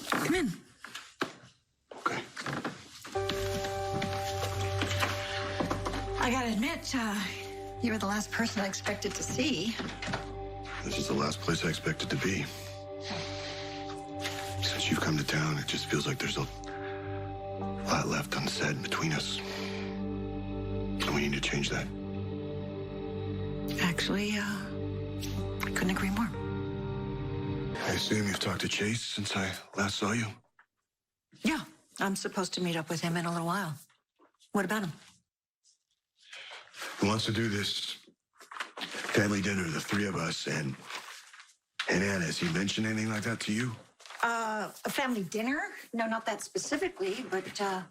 Come in. Okay. I gotta admit, you were the last person I expected to see. This is the last place I expected to be. Since you've come to town, it just feels like there's a lot left unsaid between us. And we need to change that. Actually, I couldn't agree more. I assume you've talked to Chase since I last saw you? Yeah, I'm supposed to meet up with him in a little while. What about him? He wants to do this family dinner, the three of us, and Anna, has he mentioned anything like that to you? A family dinner? No, not that specifically, but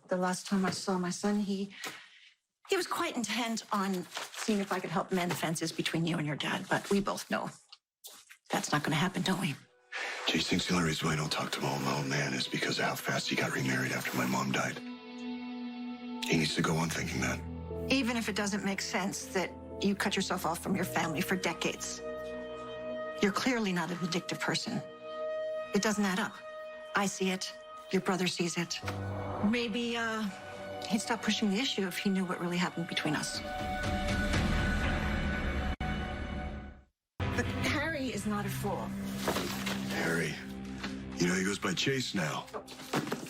the last time I saw my son, he was quite intent on seeing if I could help mend fences between you and your dad, but we both know that's not going to happen, don't we? Chase thinks the only reason why I don't talk to my old man is because of how fast he got remarried after my mom died. He needs to go on thinking that. Even if it doesn't make sense that you cut yourself off from your family for decades, you're clearly not a vindictive person. It doesn't add up. I see it. Your brother sees it. Maybe, he'd stop pushing the issue if he knew what really happened between us. But Harry is not a fool. Harry. You know, he goes by Chase now.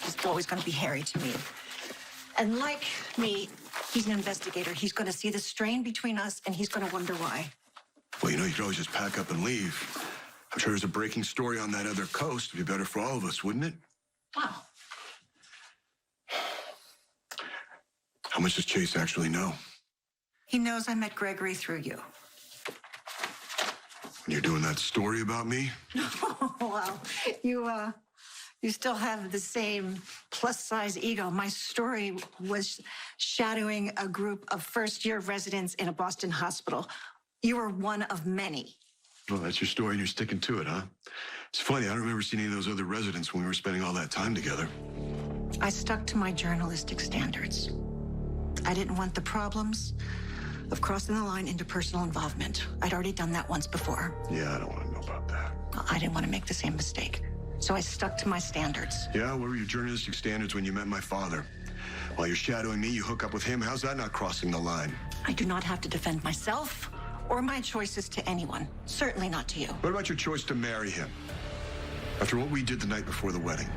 He's always going to be Harry to me. And like me, he's an investigator. He's going to see the strain between us, and he's going to wonder why. Well, you know, you could always just pack up and leave. I'm sure there's a breaking story on that other coast. It'd be better for all of us, wouldn't it? Wow. How much does Chase actually know? He knows I met Gregory through you. When you're doing that story about me? Oh, wow. You still have the same plus-size ego. My story was shadowing a group of first-year residents in a Boston hospital. You were one of many. Well, that's your story and you're sticking to it, huh? It's funny, I don't remember seeing any of those other residents when we were spending all that time together. I stuck to my journalistic standards. I didn't want the problems of crossing the line into personal involvement. I'd already done that once before. Yeah, I don't want to know about that. I didn't want to make the same mistake. So I stuck to my standards. Yeah, what were your journalistic standards when you met my father? While you're shadowing me, you hook up with him. How's that not crossing the line? I do not have to defend myself or my choices to anyone. Certainly not to you. What about your choice to marry him? After what we did the night before the wedding?